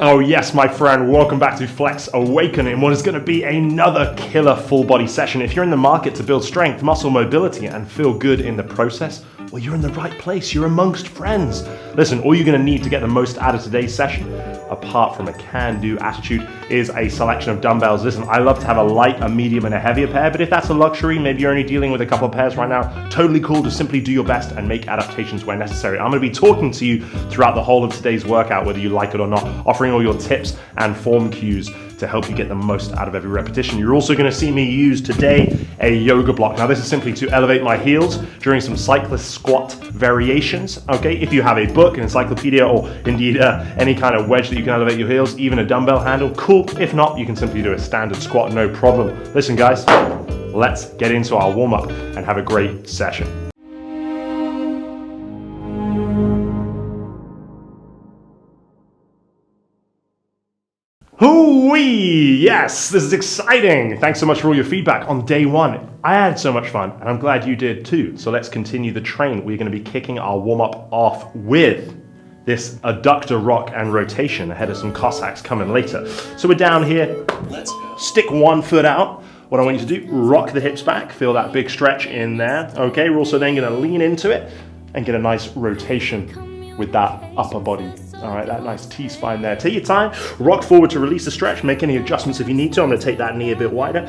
Oh yes, my friend, welcome back to Flex Awaken in what is going to be another killer full body session. If you're in the market to build strength, muscle mobility, and feel good in the process, well, you're in the right place. You're amongst friends. Listen, all you're going to need to get the most out of today's session, apart from a can-do attitude, is a selection of dumbbells. Listen, I love to have a light, a medium, and a heavier pair, but if that's a luxury, maybe you're only dealing with a couple of pairs right now, totally cool. Just simply do your best and make adaptations where necessary. I'm going to be talking to you throughout the whole of today's workout, whether you like it or not, offering all your tips and form cues to help you get the most out of every repetition. You're also going to see me use today a yoga block. Now this is simply to elevate my heels during some cyclist squat variations. Okay, if you have a book, an encyclopedia, or indeed any kind of wedge that you can elevate your heels, even a dumbbell handle, cool. If not, you can simply do a standard squat, no problem. Listen guys, let's get into our warm-up and have a great session. Hoo-wee! Yes, this is exciting. Thanks so much for all your feedback on day one. I had so much fun, and I'm glad you did too. So let's continue the train. We're going to be kicking our warm-up off with this adductor rock and rotation ahead of some Cossacks coming later. So we're down here. Let's go. Stick one foot out. What I want you to do, rock the hips back. Feel that big stretch in there. Okay, we're also then going to lean into it and get a nice rotation with that upper body. All right, that nice T-spine there. Take your time, rock forward to release the stretch, make any adjustments if you need to. I'm gonna take that knee a bit wider.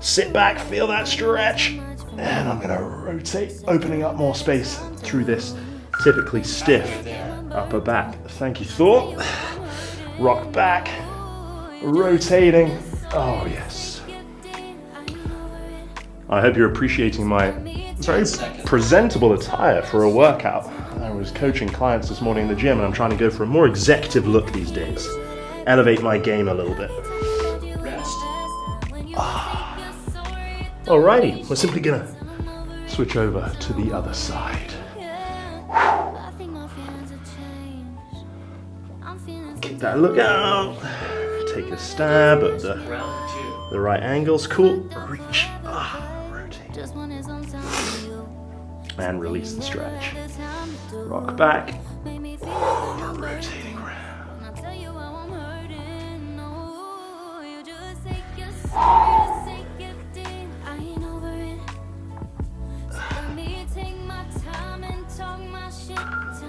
Sit back, feel that stretch, and I'm gonna rotate, opening up more space through this typically stiff upper back. Thank you, Thor. Rock back, rotating. Oh, yes. I hope you're appreciating my very presentable attire for a workout. I was coaching clients this morning in the gym and I'm trying to go for a more executive look these days. Elevate my game a little bit. Rest. Alrighty, we're simply gonna switch over to the other side. Kick that look out. Take a stab at the right angles. Cool. Reach. Rotate. And release the stretch. Rock back. Rotating around.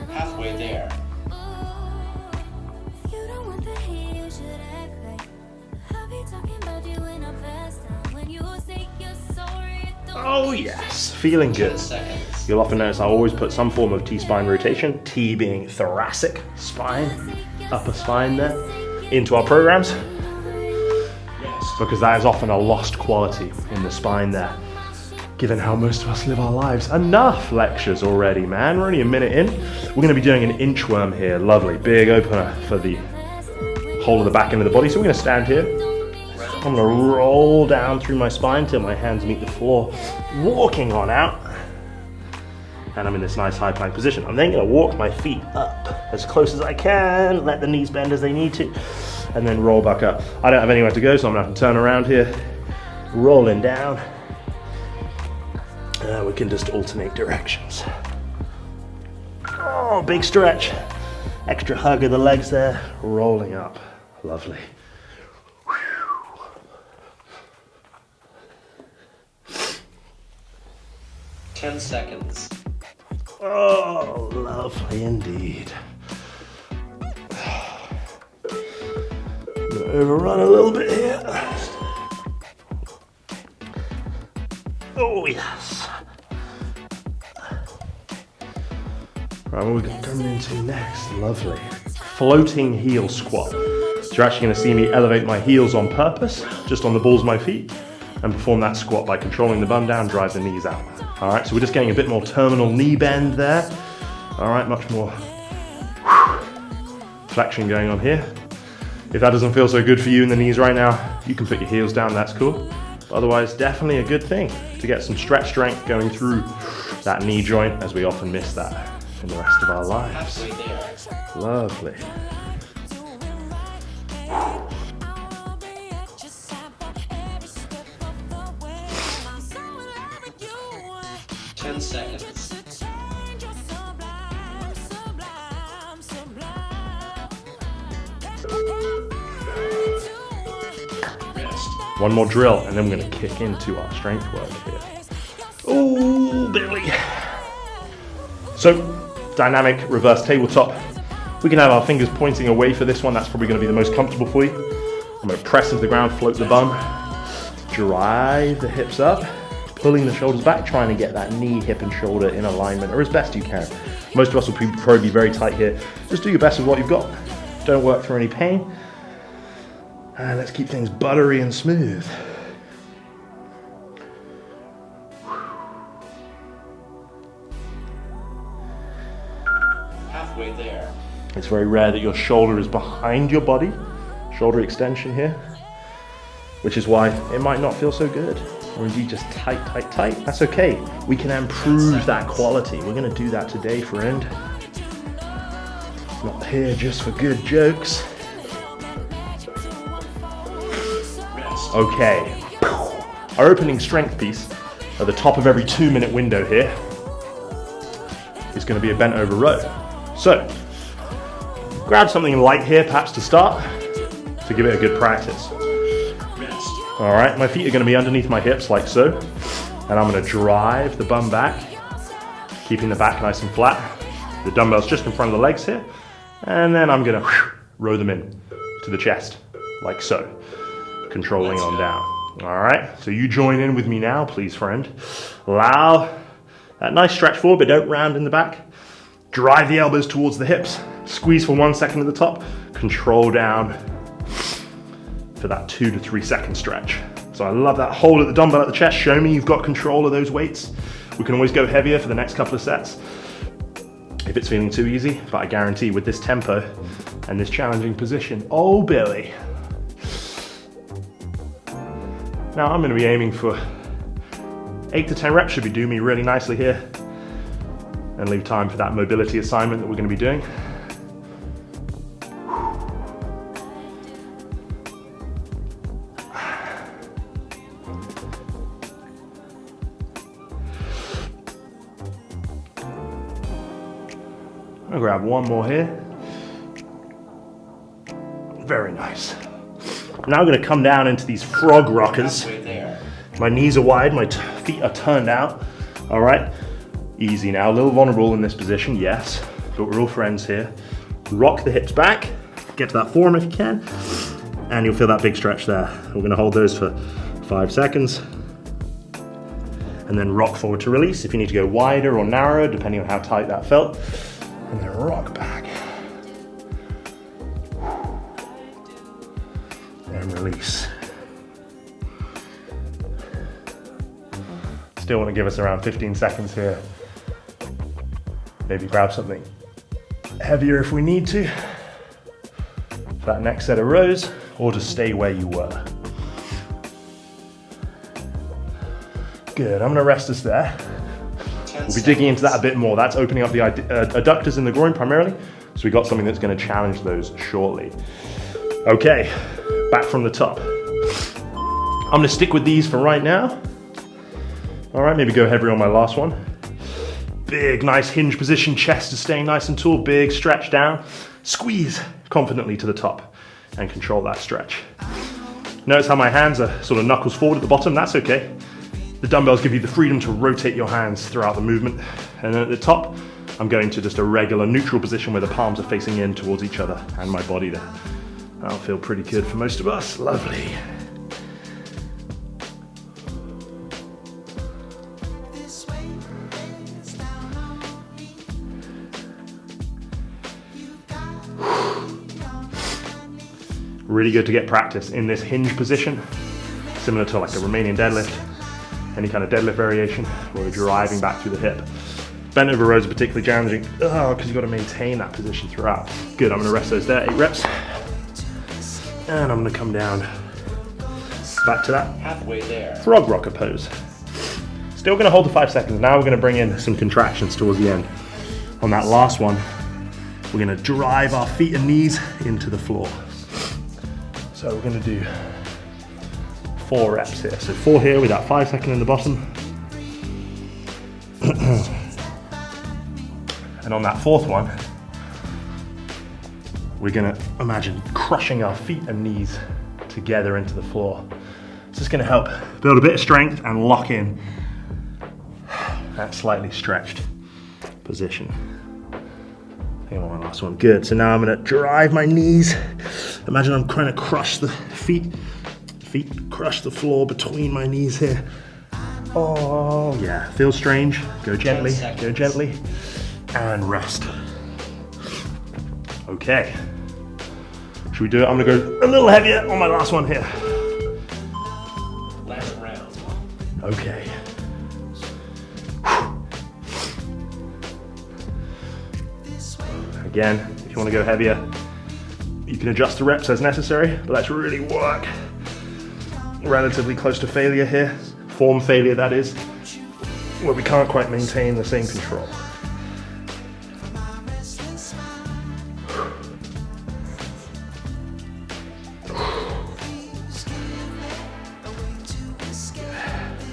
Halfway there. Oh yes, feeling good. You'll often notice I always put some form of T-spine rotation, T being thoracic spine, upper spine there, into our programs, because that is often a lost quality in the spine there, given how most of us live our lives. Enough lectures already, man. We're only a minute in. We're going to be doing an inchworm here. Lovely, big opener for the whole of the back end of the body. So we're going to stand here. I'm going to roll down through my spine till my hands meet the floor, walking on out. And I'm in this nice high plank position. I'm then going to walk my feet up as close as I can, let the knees bend as they need to, and then roll back up. I don't have anywhere to go, so I'm going to have to turn around here, rolling down. We can just alternate directions. Oh, big stretch. Extra hug of the legs there, rolling up. Lovely. 10 seconds. Oh, lovely indeed. Overrun a little bit here. Oh, yes. Right, what we're going to turn into next, lovely. Floating heel squat. So you're actually going to see me elevate my heels on purpose, just on the balls of my feet, and perform that squat by controlling the bum down, drive the knees out. All right, so we're just getting a bit more terminal knee bend there. All right, much more flexion going on here. If that doesn't feel so good for you in the knees right now, you can put your heels down, that's cool. But otherwise, definitely a good thing to get some stretch strength going through that knee joint, as we often miss that in the rest of our lives. Lovely. Seconds. Rest. One more drill, and then we're going to kick into our strength work here. Oh, Billy. So, dynamic reverse tabletop. We can have our fingers pointing away for this one. That's probably going to be the most comfortable for you. I'm going to press into the ground, float the bum, drive the hips up, pulling the shoulders back, trying to get that knee, hip, and shoulder in alignment, or as best you can. Most of us will probably be very tight here. Just do your best with what you've got. Don't work through any pain. And let's keep things buttery and smooth. Halfway there. It's very rare that your shoulder is behind your body. Shoulder extension here. Which is why it might not feel so good. Or indeed just tight, tight, tight. That's okay. We can improve that quality. We're going to do that today, friend. Not here just for good jokes. Rest. Okay. Our opening strength piece at the top of every 2-minute window here is going to be a bent over row. So, grab something light here perhaps to start to give it a good practice. Rest. All right, my feet are going to be underneath my hips like so, and I'm going to drive the bum back, keeping the back nice and flat. The dumbbells just in front of the legs here, and then I'm going to row them in to the chest like so, controlling on down. All right, so you join in with me now, please, friend. Allow that nice stretch forward, but don't round in the back. Drive the elbows towards the hips. Squeeze for 1 second at the top. Control down for that 2 to 3 second stretch. So I love that hold at the dumbbell at the chest. Show me you've got control of those weights. We can always go heavier for the next couple of sets if it's feeling too easy, but I guarantee with this tempo and this challenging position, oh Billy. Now I'm going to be aiming for 8 to 10 reps, should be doing me really nicely here. And leave time for that mobility assignment that we're going to be doing. I'll grab one more here. Very nice. Now I'm going to come down into these frog rockers. Halfway there. My knees are wide, my feet are turned out. All right. Easy now, a little vulnerable in this position, yes, but we're all friends here. Rock the hips back, get to that forearm if you can, and you'll feel that big stretch there. We're gonna hold those for 5 seconds, and then rock forward to release if you need to go wider or narrower, depending on how tight that felt, and then rock back. And release. Still wanna give us around 15 seconds here. Maybe grab something heavier if we need to for that next set of rows, or just stay where you were. Good, I'm gonna rest us there. We'll be digging into that a bit more. That's opening up the adductors in the groin primarily, so we got something that's gonna challenge those shortly. Okay, back from the top. I'm gonna stick with these for right now. All right, maybe go heavier on my last one. Big, nice hinge position, chest is staying nice and tall, big stretch down. Squeeze confidently to the top and control that stretch. Notice how my hands are sort of knuckles forward at the bottom, that's okay. The dumbbells give you the freedom to rotate your hands throughout the movement. And then at the top, I'm going to just a regular neutral position where the palms are facing in towards each other and my body there. That'll feel pretty good for most of us, lovely. Really good to get practice in this hinge position, similar to like a Romanian deadlift, any kind of deadlift variation, where we're driving back through the hip. Bent over rows are particularly challenging, because you've got to maintain that position throughout. Good, I'm going to rest those there, 8 reps. And I'm going to come down back to that Halfway there. frog rocker pose. Still going to hold the 5 seconds. Now we're going to bring in some contractions towards the end. On that last one, we're going to drive our feet and knees into the floor. So we're going to do 4 reps here. So 4 here with that 5 second in the bottom. And on that 4th one, we're gonna imagine crushing our feet and knees together into the floor. It's just gonna help build a bit of strength and lock in that slightly stretched position. Okay, one last one, good. So now I'm gonna drive my knees. Imagine I'm trying to crush the feet crush the floor between my knees here. Oh yeah, feels strange. Go gently, and rest. Okay. Should we do it? I'm gonna go a little heavier on my last one here. Last round. Okay. Again, if you want to go heavier, you can adjust the reps as necessary, but let's really work relatively close to failure here. Form failure, that is, where we can't quite maintain the same control.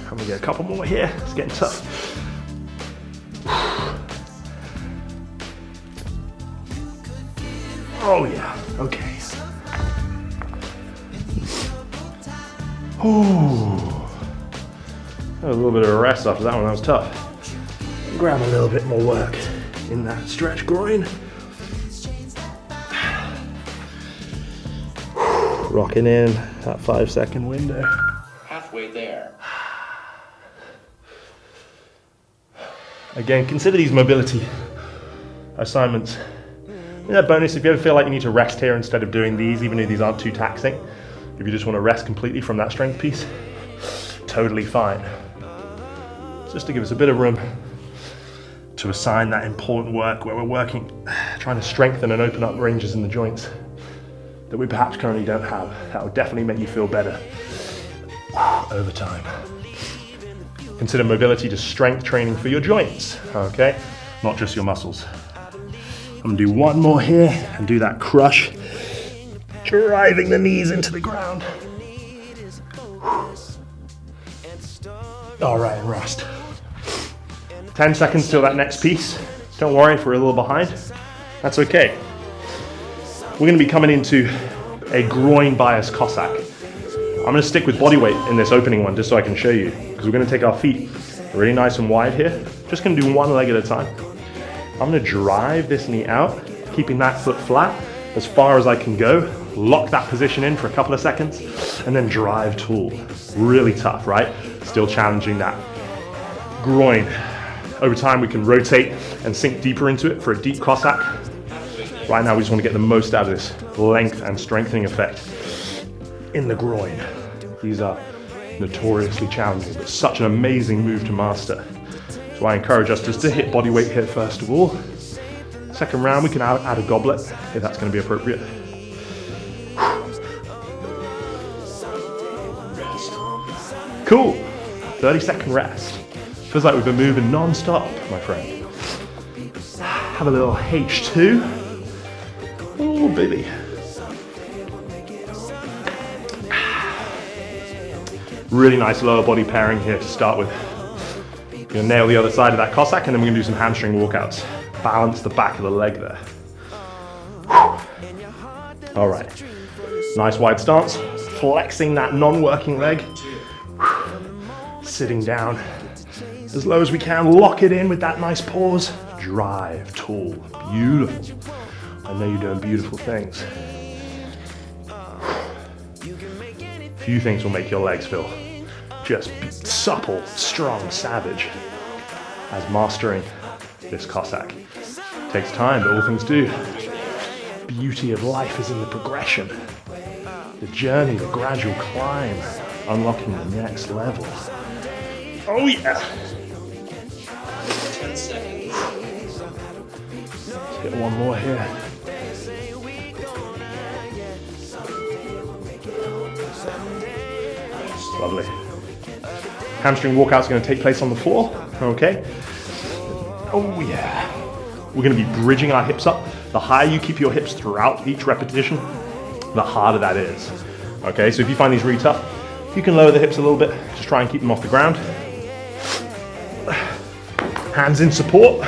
I'm gonna get a couple more here. It's getting tough. Oh yeah, okay. Ooh. A little bit of a rest after that one, that was tough. Grab a little bit more work in that stretch groin. Rocking in that 5-second window. Halfway there. Again, consider these mobility assignments. Yeah, bonus, if you ever feel like you need to rest here instead of doing these, even if these aren't too taxing, if you just want to rest completely from that strength piece, totally fine. Just to give us a bit of room to assign that important work where we're working, trying to strengthen and open up ranges in the joints that we perhaps currently don't have. That will definitely make you feel better over time. Consider mobility to strength training for your joints, okay? Not just your muscles. I'm gonna do one more here and do that crush, driving the knees into the ground. All right, and rest. 10 seconds till that next piece. Don't worry if we're a little behind. That's okay. We're gonna be coming into a groin bias Cossack. I'm gonna stick with body weight in this opening one just so I can show you, because we're gonna take our feet really nice and wide here. Just gonna do one leg at a time. I'm gonna drive this knee out, keeping that foot flat as far as I can go. Lock that position in for a couple of seconds, and then drive tall. Really tough, right? Still challenging that groin. Over time, we can rotate and sink deeper into it for a deep Cossack. Right now, we just want to get the most out of this length and strengthening effect in the groin. These are notoriously challenging, but such an amazing move to master. So I encourage us just to hit body weight here first of all. Second round, we can add a goblet if that's going to be appropriate. Cool, 30-second rest. Feels like we've been moving non-stop, my friend. Have a little H2. Oh, baby. Really nice lower body pairing here to start with. You're gonna nail the other side of that Cossack, and then we're gonna do some hamstring walkouts. Balance the back of the leg there. All right, nice wide stance. Flexing that non-working leg. Sitting down as low as we can. Lock it in with that nice pause. Drive tall, beautiful. I know you're doing beautiful things. Few things will make your legs feel just supple, strong, savage, as mastering this Cossack. Takes time, but all things do. Beauty of life is in the progression, the journey, the gradual climb, unlocking the next level. Oh yeah! 10 seconds. Let's hit one more here. Lovely. Hamstring walkout's going to take place on the floor. Okay. Oh yeah. We're going to be bridging our hips up. The higher you keep your hips throughout each repetition, the harder that is. Okay, so if you find these really tough, you can lower the hips a little bit. Just try and keep them off the ground. Hands in support.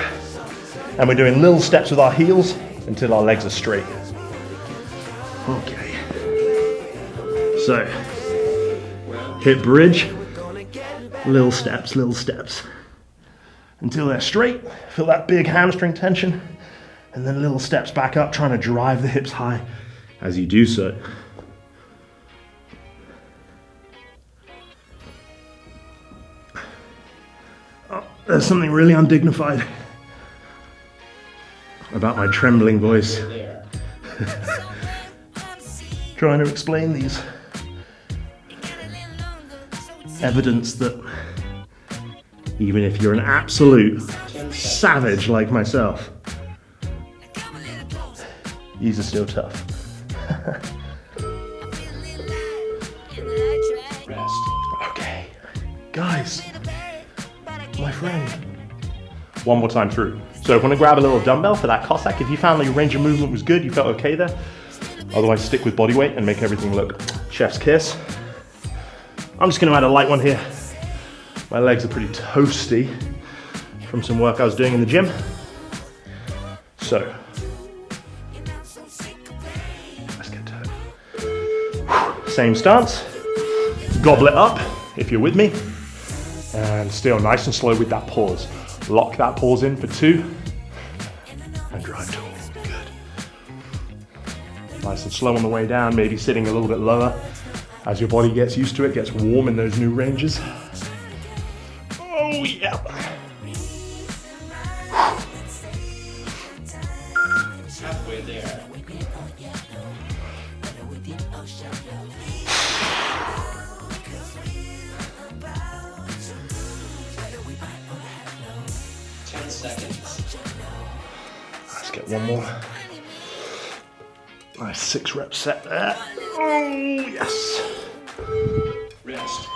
And we're doing little steps with our heels until our legs are straight. Okay. So, hip bridge, little steps, until they're straight. Feel that big hamstring tension, and then little steps back up, trying to drive the hips high as you do so. Oh, there's something really undignified about my trembling voice. Trying to explain these. Evidence that even if you're an absolute savage like myself, these are still tough. Rest. Okay, guys, my friend. One more time through. So if you want to grab a little dumbbell for that Cossack, if you found that your range of movement was good, you felt okay there, otherwise stick with body weight and make everything look chef's kiss. I'm just going to add a light one here. My legs are pretty toasty from some work I was doing in the gym. So, let's get to it. Same stance. Gobble it up if you're with me. And still nice and slow with that pause. Lock that pause in for 2. And drive to it. Good. Nice and slow on the way down, maybe sitting a little bit lower. As your body gets used to it, gets warm in those new ranges. Oh yeah. Halfway there. Let's get one more. Nice 6 rep set there. Oh, yes. Rest.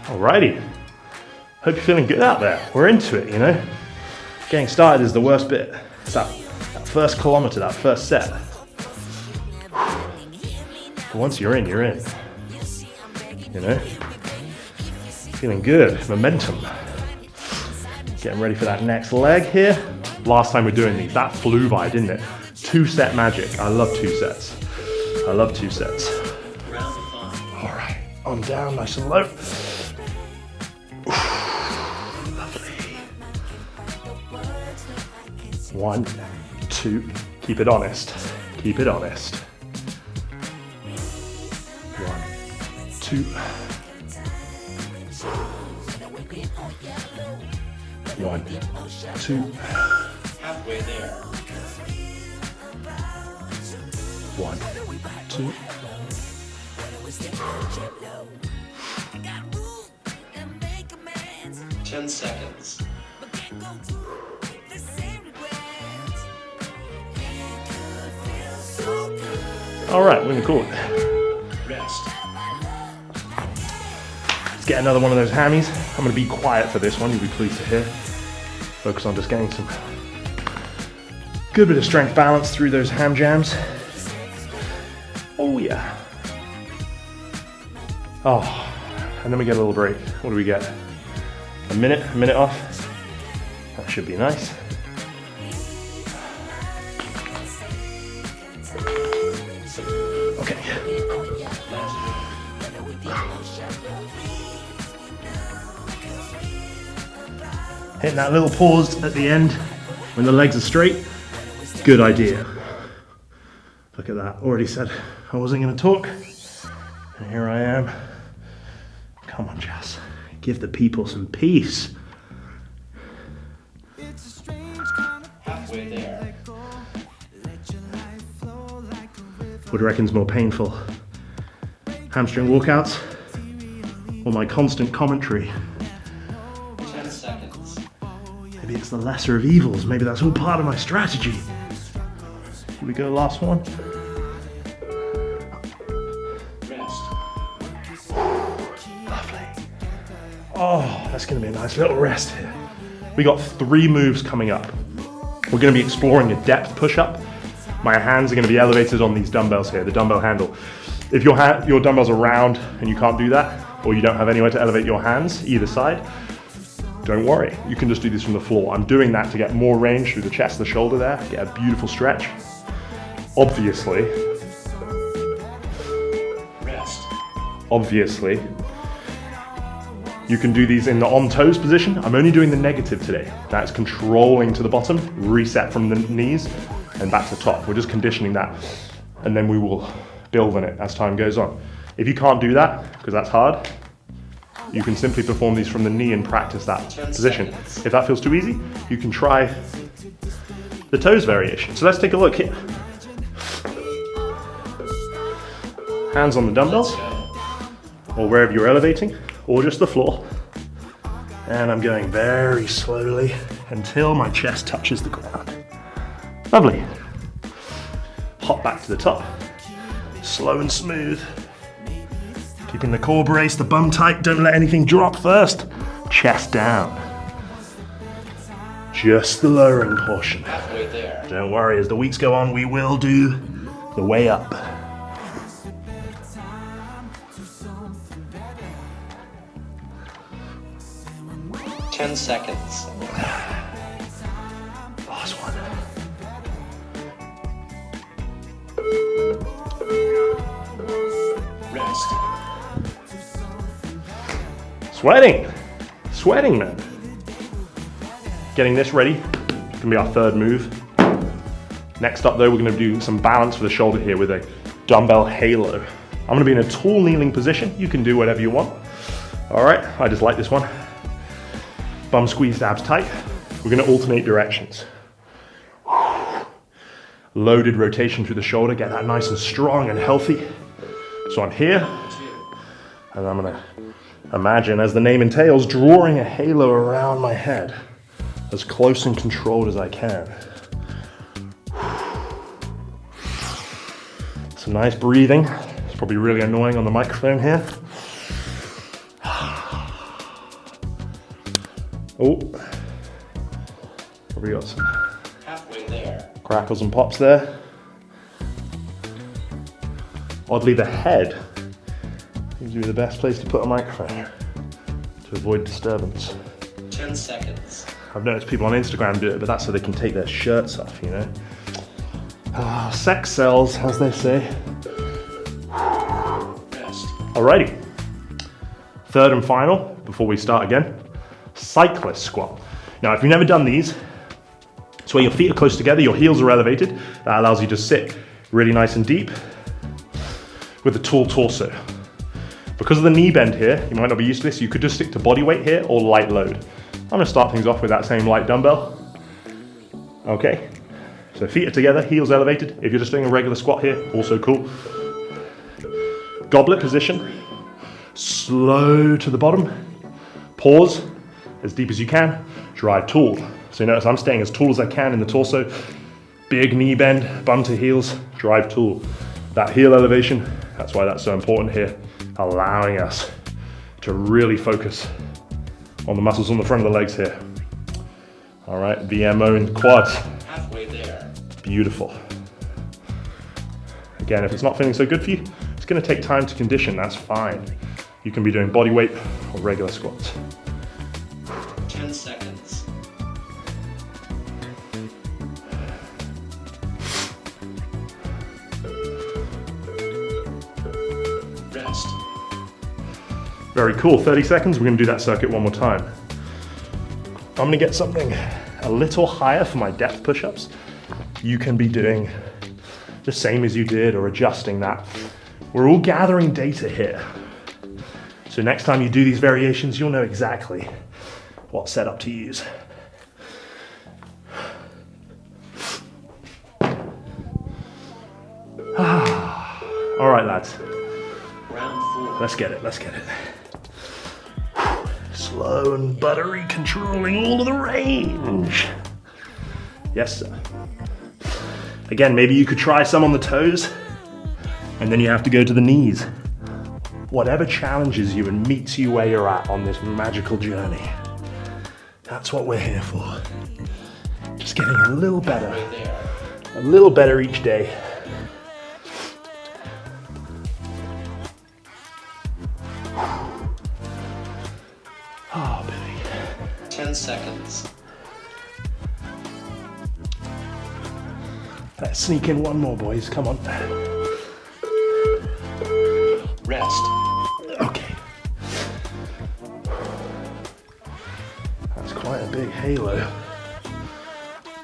Alrighty. Hope you're feeling good out there. We're into it, you know. Getting started is the worst bit. It's that first kilometer, that first set. But once you're in, you're in. You know? Feeling good. Momentum. Getting ready for that next leg here. Last time we're doing these, that flew by, didn't it? 2-set magic. I love 2 sets. I love 2 sets. All right, on down, nice and low. Lovely. 1, 2, keep it honest. Keep it honest. 1, 2. 1, 2. Halfway there. 1, 2. 10 seconds. All right, we're in the corner. Rest. Let's get another one of those hammies. I'm going to be quiet for this one, you'll be pleased to hear. Focus on just getting some good bit of strength balance through those ham jams. Oh yeah. Oh, and then we get a little break. What do we get? A minute off. That should be nice. Okay. Hitting that little pause at the end when the legs are straight. Good idea. Look at that. Already said I wasn't going to talk. And here I am. Come on, Jess. Give the people some peace. Halfway there. What do you reckon's more painful? Hamstring walkouts or my constant commentary? 10 seconds. Maybe it's the lesser of evils. Maybe that's all part of my strategy. Here we go, last one. Rest. Lovely. Oh, that's going to be a nice little rest here. We got 3 moves coming up. We're going to be exploring a depth push-up. My hands are going to be elevated on these dumbbells here, the dumbbell handle. If your dumbbells are round and you can't do that, or you don't have anywhere to elevate your hands either side, don't worry. You can just do this from the floor. I'm doing that to get more range through the chest, the shoulder there, get a beautiful stretch. Obviously, Rest. you can do these in the on toes position. I'm only doing the negative today. That's controlling to the bottom, reset from the knees, and back to top. We're just conditioning that, and then we will build on it as time goes on. If you can't do that, because that's hard, you can simply perform these from the knee and practice that position. If that feels too easy, you can try the toes variation. So let's take a look here. Hands on the dumbbells, or wherever you're elevating, or just the floor. And I'm going very slowly until my chest touches the ground. Lovely. Hop back to the top. Slow and smooth. Keeping the core braced, the bum tight, don't let anything drop first. Chest down. Just the lowering portion. Halfway there. Don't worry, as the weeks go on, we will do the way up. Ten seconds. Last one. Rest. Sweating, man. Getting this ready. It's gonna be our third move. Next up though, we're gonna do some balance for the shoulder here with a dumbbell halo. I'm gonna be in a tall kneeling position. You can do whatever you want. All right, I just like this one. Bum squeezed, abs tight. We're gonna alternate directions. Loaded rotation through the shoulder, get that nice and strong and healthy. So I'm here, and I'm gonna imagine, as the name entails, drawing a halo around my head, as close and controlled as I can. Some nice breathing. It's probably really annoying on the microphone here. Oh, we got some Halfway there. crackles and pops there. Oddly, the head seems to be the best place to put a microphone to avoid disturbance. 10 seconds. I've noticed people on Instagram do it, but that's so they can take their shirts off, you know? Sex sells, as they say. Rest. Alrighty. Third and final, before we start again, cyclist squat. Now, if you've never done these, it's where your feet are close together, your heels are elevated. That allows you to sit really nice and deep with a tall torso. Because of the knee bend here, you might not be used to this, you could just stick to body weight here or light load. I'm gonna start things off with that same light dumbbell. Okay, so feet are together, heels elevated. If you're just doing a regular squat here, also cool. Goblet position, slow to the bottom, pause, as deep as you can, drive tall. So you notice I'm staying as tall as I can in the torso, big knee bend, bum to heels, drive tall. That heel elevation, that's why that's so important here, allowing us to really focus on the muscles on the front of the legs here. All right, VMO in the quads. Halfway there. Beautiful. Again, if it's not feeling so good for you, it's gonna take time to condition, that's fine. You can be doing body weight or regular squats. 10 seconds. Rest. Very cool, 30 seconds, we're gonna do that circuit one more time. I'm gonna get something a little higher for my depth push-ups. You can be doing the same as you did or adjusting that. We're all gathering data here. So next time you do these variations, you'll know exactly what setup to use. All right, lads. Round 4. Let's get it. Slow and buttery, controlling all of the range. Yes, sir. Again, maybe you could try some on the toes, and then you have to go to the knees. Whatever challenges you and meets you where you're at on this magical journey. That's what we're here for. Just getting a little better. Halfway there. A little better each day. Oh, baby. 10 seconds. Let's sneak in one more, boys. Come on. Rest. Okay. That's quite a big halo,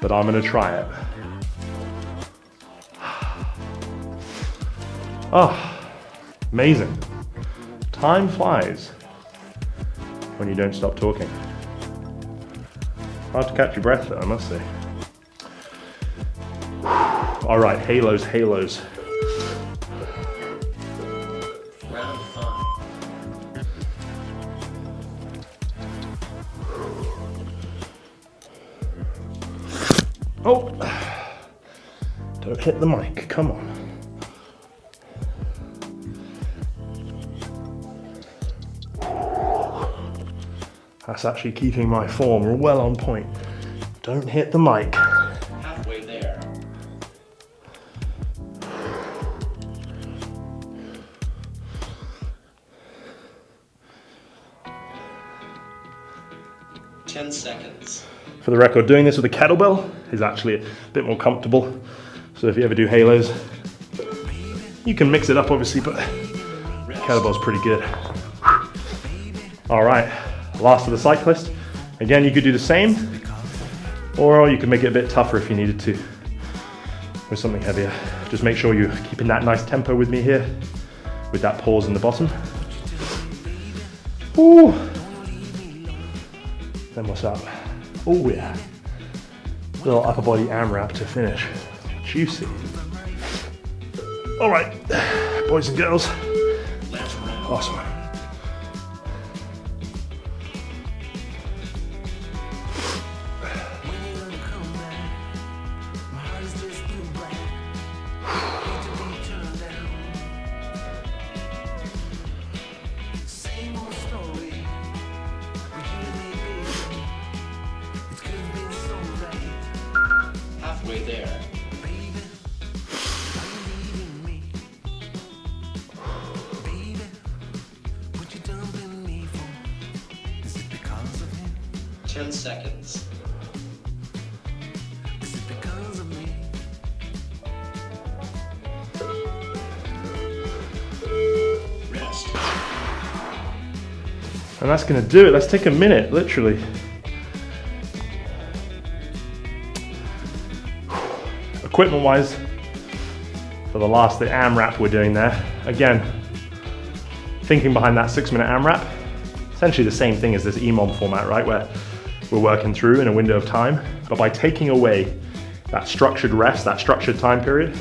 but I'm going to try it. Oh, amazing. Time flies when you don't stop talking. Hard to catch your breath though, I must say. All right, halos, halos. Round 5. Oh, don't hit the mic, come on. That's actually keeping my form well on point. Don't hit the mic. Halfway there. Ten seconds. For the record, doing this with a kettlebell is actually a bit more comfortable. So if you ever do halos, you can mix it up obviously, but kettlebell's pretty good. All right, last of the cyclist. Again, you could do the same, or you could make it a bit tougher if you needed to with something heavier. Just make sure you're keeping that nice tempo with me here, with that pause in the bottom. Ooh. Then what's up? Oh yeah. Little upper body AMRAP to finish. Juicy. All right, boys and girls. Awesome. Halfway there. Ten seconds. Rest. And that's gonna do it. Let's take a minute, literally. Equipment wise, for the AMRAP we're doing there, again, thinking behind that 6-minute AMRAP, essentially the same thing as this EMOM format, right? Where we're working through in a window of time, but by taking away that structured rest, that structured time period,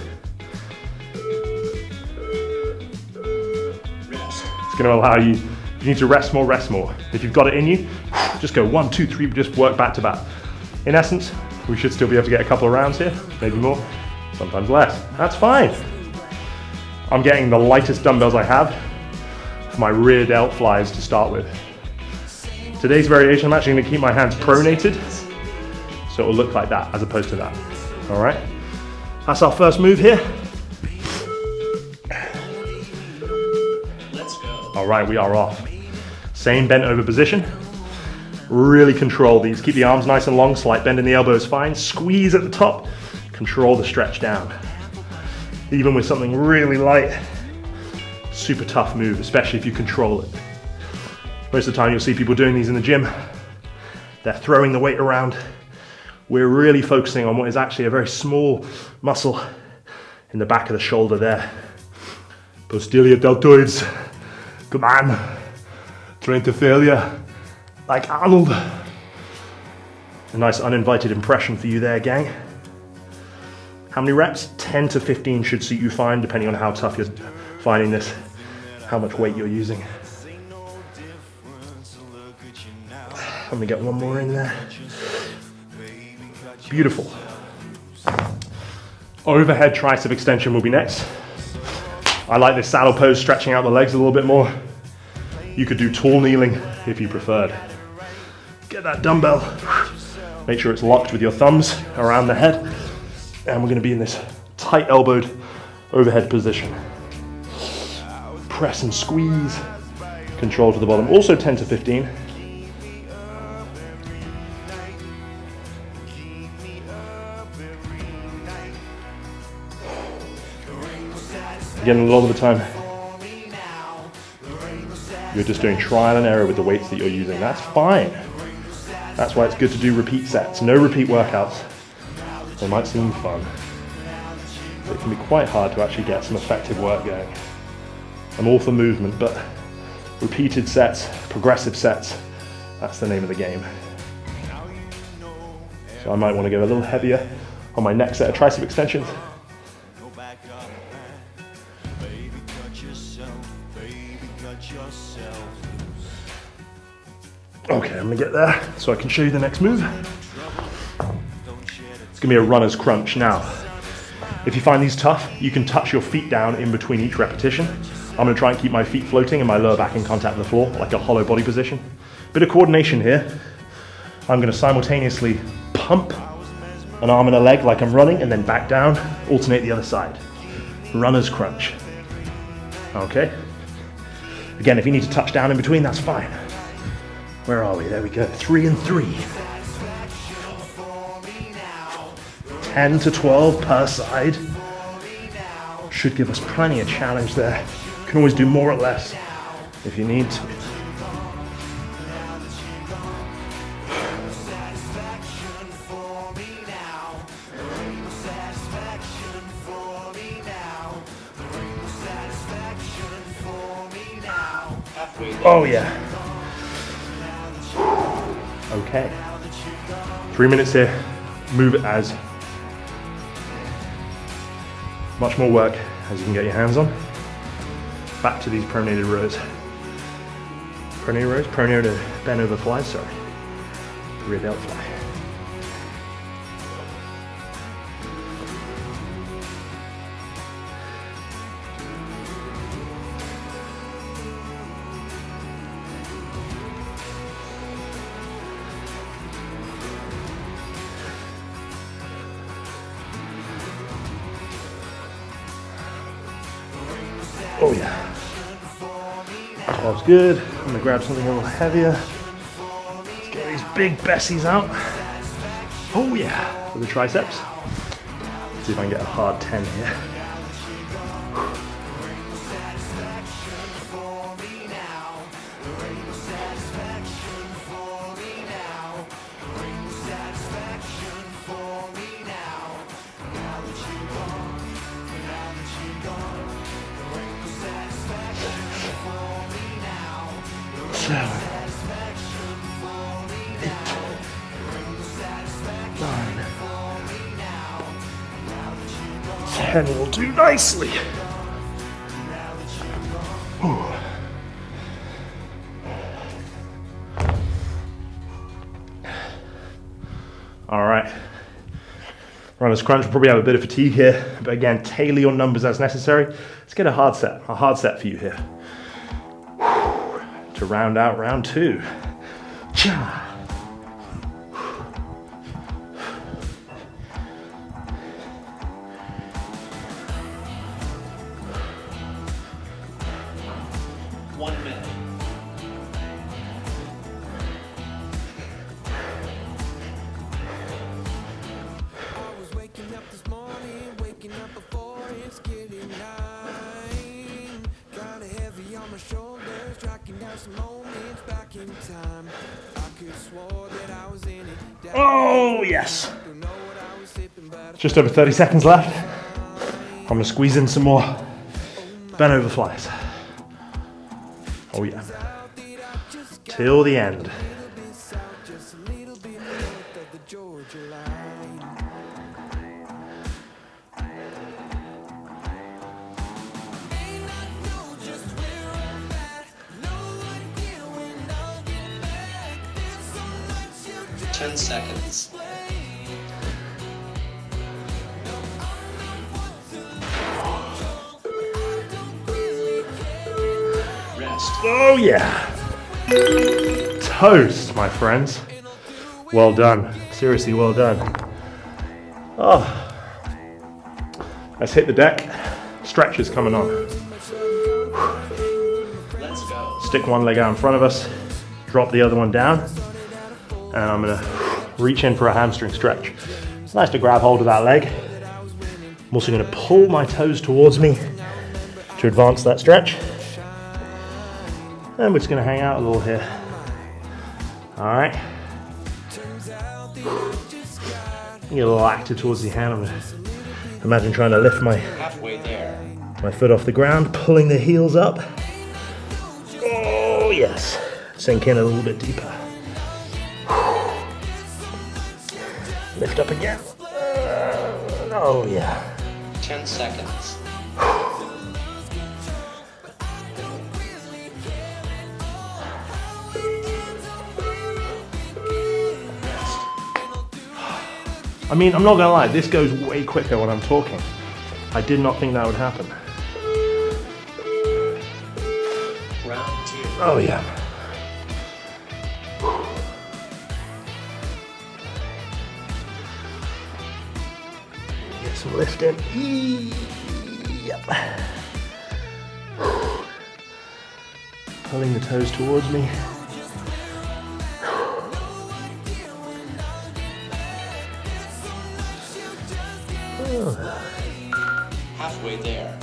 Rest. it's gonna allow you, if you need to rest more, rest more. If you've got it in you, just go 1, 2, 3, just work back to back. In essence, we should still be able to get a couple of rounds here, maybe more, sometimes less. That's fine. I'm getting the lightest dumbbells I have for my rear delt flies to start with. Today's variation, I'm actually gonna keep my hands pronated, so it will look like that as opposed to that. All right, that's our first move here. Let's go. All right, we are off. Same bent over position. Really control these. Keep the arms nice and long, slight bend in the elbow is fine. Squeeze at the top, control the stretch down. Even with something really light, super tough move, especially if you control it. Most of the time you'll see people doing these in the gym. They're throwing the weight around. We're really focusing on what is actually a very small muscle in the back of the shoulder there. Posterior deltoids. Come on. Train to failure. Like Arnold. A nice uninvited impression for you there, gang. How many reps? 10 to 15 should suit you fine, depending on how tough you're finding this, how much weight you're using. Let me get one more in there. Beautiful. Overhead tricep extension will be next. I like this saddle pose, stretching out the legs a little bit more. You could do tall kneeling if you preferred. Get that dumbbell. Make sure it's locked with your thumbs around the head. And we're gonna be in this tight elbowed overhead position. Press and squeeze. Control to the bottom. Also 10 to 15. Again, a lot of the time, you're just doing trial and error with the weights that you're using. That's fine. That's why it's good to do repeat sets. No repeat workouts. They might seem fun, but it can be quite hard to actually get some effective work going. I'm all for movement, but repeated sets, progressive sets, that's the name of the game. So I might want to go a little heavier on my next set of tricep extensions. Okay, I'm gonna get there so I can show you the next move. It's gonna be a runner's crunch. Now, if you find these tough, you can touch your feet down in between each repetition. I'm gonna try and keep my feet floating and my lower back in contact with the floor, like a hollow body position. Bit of coordination here. I'm gonna simultaneously pump an arm and a leg like I'm running and then back down, alternate the other side. Runner's crunch. Okay. Again, if you need to touch down in between, that's fine. Where are we? There we go. 3 and 3. 10 to 12 per side. Should give us plenty of challenge there. You can always do more or less if you need to. Oh yeah. Okay. 3 minutes here. Move it as much more work as you can get your hands on. Back to these pronated rows. Pronated bend over flies, sorry. Rear delt fly. Oh yeah. 12's good. I'm gonna grab something a little heavier. Let's get these big bessies out. Oh yeah, for the triceps. Let's see if I can get a hard 10 here. And will do nicely. Ooh. All right. Runner's crunch. We'll probably have a bit of fatigue here, but again, tailor your numbers as necessary. Let's get a hard set for you here. To round out round 2. Cha. Oh yes. Just over 30 seconds left. I'm gonna squeeze in some more bent over flies. Oh yeah. Till the end. Seconds. Rest. Oh yeah. Toast, my friends. Well done. Seriously, well done. Oh. Let's hit the deck. Stretch is coming on. Let's go. Stick one leg out in front of us. Drop the other one down. And I'm gonna reach in for a hamstring stretch. It's nice to grab hold of that leg. I'm also going to pull my toes towards me to advance that stretch. And we're just going to hang out a little here. All right. Get a little active towards the hand. I'm gonna imagine trying to lift Halfway there. my foot off the ground, pulling the heels up. Oh yes. Sink in a little bit deeper. Lift up again. Oh yeah. 10 seconds. I mean, I'm not gonna lie, this goes way quicker when I'm talking. I did not think that would happen. Round 2. Oh yeah. Get some lift in. Yep. Pulling the toes towards me. Halfway there.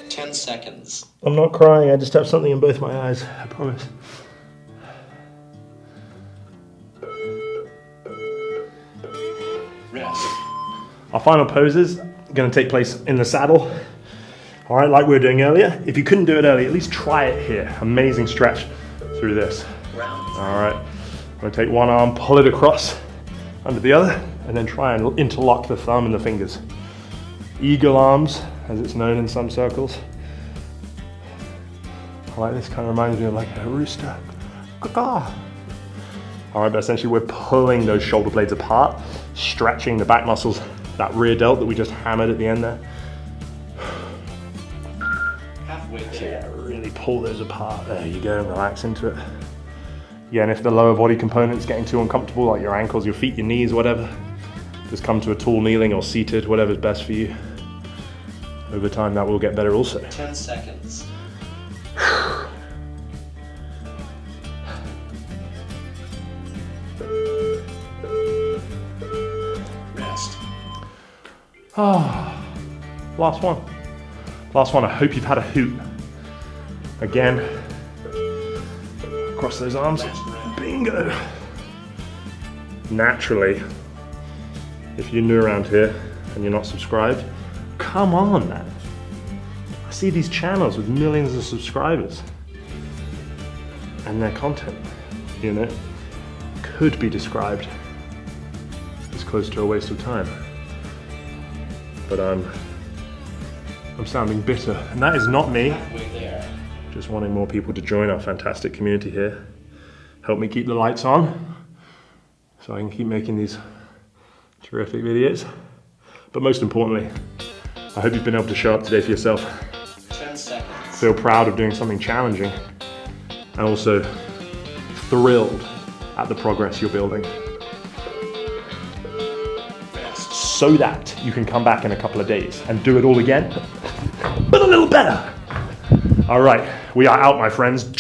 Ten seconds. I'm not crying, I just have something in both my eyes, I promise. Rest. Our final poses are going to take place in the saddle. All right, like we were doing earlier. If you couldn't do it earlier, at least try it here. Amazing stretch through this. Round 3. All right, I'm going to take one arm, pull it across under the other, and then try and interlock the thumb and the fingers. Eagle arms, as it's known in some circles. I like this, kind of reminds me of like a rooster. Caw-caw. All right, but essentially we're pulling those shoulder blades apart, stretching the back muscles, that rear delt that we just hammered at the end there. Halfway So there. yeah, really pull those apart. There you go, relax into it. Yeah, and if the lower body component's getting too uncomfortable, like your ankles, your feet, your knees, whatever, just come to a tall kneeling or seated, whatever's best for you. Over time, that will get better also. 10 seconds. Rest. Ah, last one. Last one, I hope you've had a hoot. Again, across those arms, bingo. Naturally, if you're new around here and you're not subscribed, come on, man. I see these channels with millions of subscribers and their content, you know, could be described as close to a waste of time. But I'm sounding bitter, and that is not me. Halfway there. Just wanting more people to join our fantastic community here. Help me keep the lights on so I can keep making these terrific videos. But most importantly, I hope you've been able to show up today for yourself. 10 seconds. Feel proud of doing something challenging and also thrilled at the progress you're building, Rest. so that you can come back in a couple of days and do it all again, but a little better. All right, we are out, my friends.